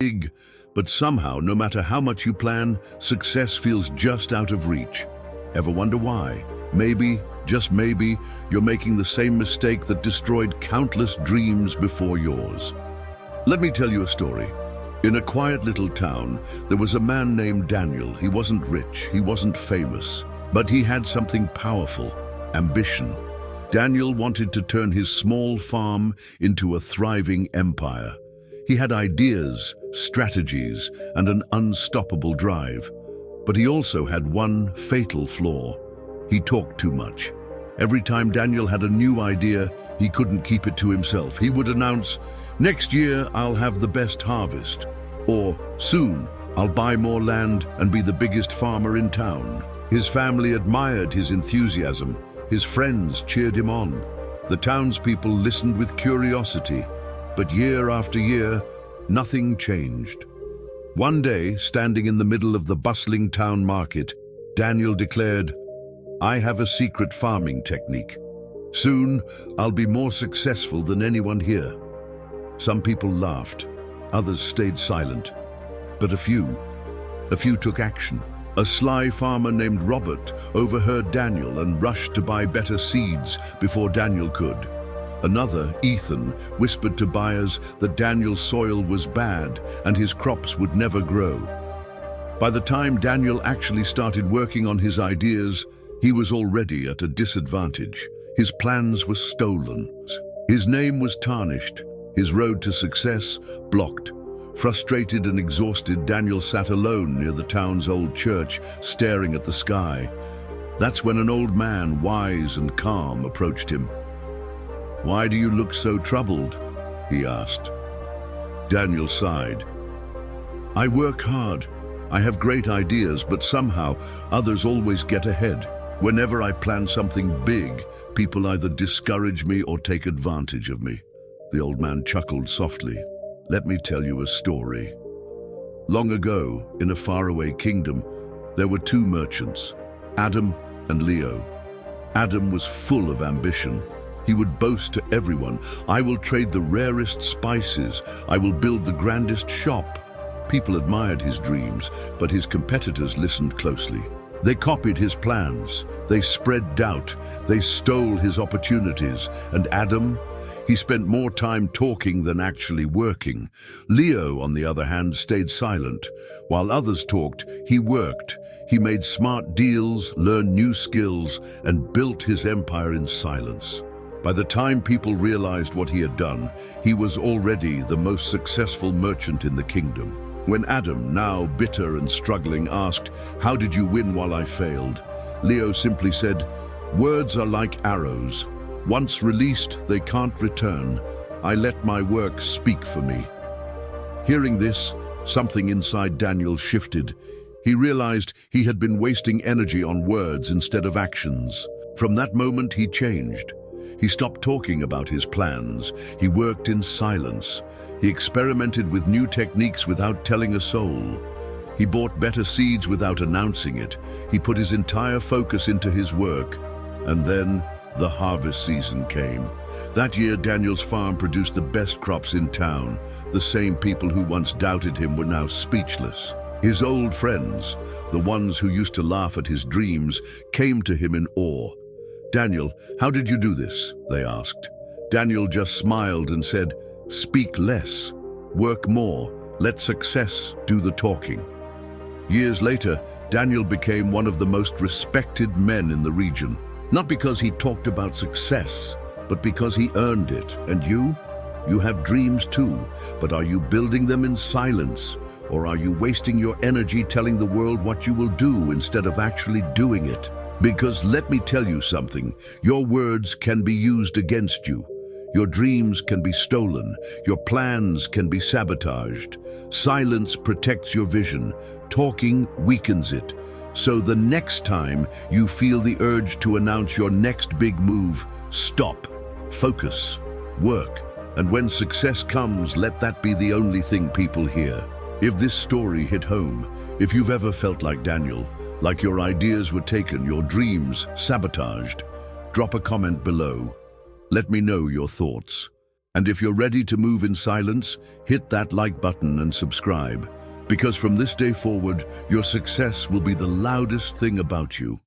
big, but somehow, no matter how much you plan, success feels just out of reach. Ever wonder why? Maybe, just maybe, you're making the same mistake that destroyed countless dreams before yours. Let me tell you a story. In a quiet little town, there was a man named Daniel. He wasn't rich, he wasn't famous, but he had something powerful: ambition. Daniel wanted to turn his small farm into a thriving empire. He had ideas, strategies, and an unstoppable drive. But he also had one fatal flaw. He talked too much. Every time Daniel had a new idea, he couldn't keep it to himself. He would announce, "Next year I'll have the best harvest," or "Soon I'll buy more land and be the biggest farmer in town." His family admired his enthusiasm. His friends cheered him on. The townspeople listened with curiosity. But year after year, nothing changed. One day, standing in the middle of the bustling town market, Daniel declared, "I have a secret farming technique. Soon, I'll be more successful than anyone here." Some people laughed, others stayed silent, but a few took action. A sly farmer named Robert overheard Daniel and rushed to buy better seeds before Daniel could. Another, Ethan, whispered to buyers that Daniel's soil was bad and his crops would never grow. By the time Daniel actually started working on his ideas, he was already at a disadvantage. His plans were stolen. His name was tarnished, his road to success blocked. Frustrated and exhausted, Daniel sat alone near the town's old church, staring at the sky. That's when an old man, wise and calm, approached him. "Why do you look so troubled?" he asked. Daniel sighed. "I work hard. I have great ideas, but somehow others always get ahead. Whenever I plan something big, people either discourage me or take advantage of me." The old man chuckled softly. "Let me tell you a story. Long ago, in a faraway kingdom, there were two merchants, Adam and Leo. Adam was full of ambition. He would boast to everyone, "I will trade the rarest spices. I will build the grandest shop." People admired his dreams, but his competitors listened closely. They copied his plans. They spread doubt. They stole his opportunities. And Adam? He spent more time talking than actually working. Leo, on the other hand, stayed silent. While others talked, he worked. He made smart deals, learned new skills, and built his empire in silence. By the time people realized what he had done, he was already the most successful merchant in the kingdom. When Adam, now bitter and struggling, asked, "How did you win while I failed?" Leo simply said, "Words are like arrows. Once released, they can't return. I let my work speak for me." Hearing this, something inside Daniel shifted. He realized he had been wasting energy on words instead of actions. From that moment, he changed. He stopped talking about his plans. He worked in silence. He experimented with new techniques without telling a soul. He bought better seeds without announcing it. He put his entire focus into his work. And then the harvest season came. That year, Daniel's farm produced the best crops in town. The same people who once doubted him were now speechless. His old friends, the ones who used to laugh at his dreams, came to him in awe. "Daniel, how did you do this?" they asked. Daniel just smiled and said, "Speak less, work more, let success do the talking." Years later, Daniel became one of the most respected men in the region. Not because he talked about success, but because he earned it. And you? You have dreams too, but are you building them in silence? Or are you wasting your energy telling the world what you will do instead of actually doing it? Because let me tell you something, your words can be used against you. Your dreams can be stolen. Your plans can be sabotaged. Silence protects your vision. Talking weakens it. So the next time you feel the urge to announce your next big move, stop, focus, work. And when success comes, let that be the only thing people hear. If this story hit home, if you've ever felt like Daniel, like your ideas were taken, your dreams sabotaged, drop a comment below. Let me know your thoughts. And if you're ready to move in silence, hit that like button and subscribe. Because from this day forward, your success will be the loudest thing about you.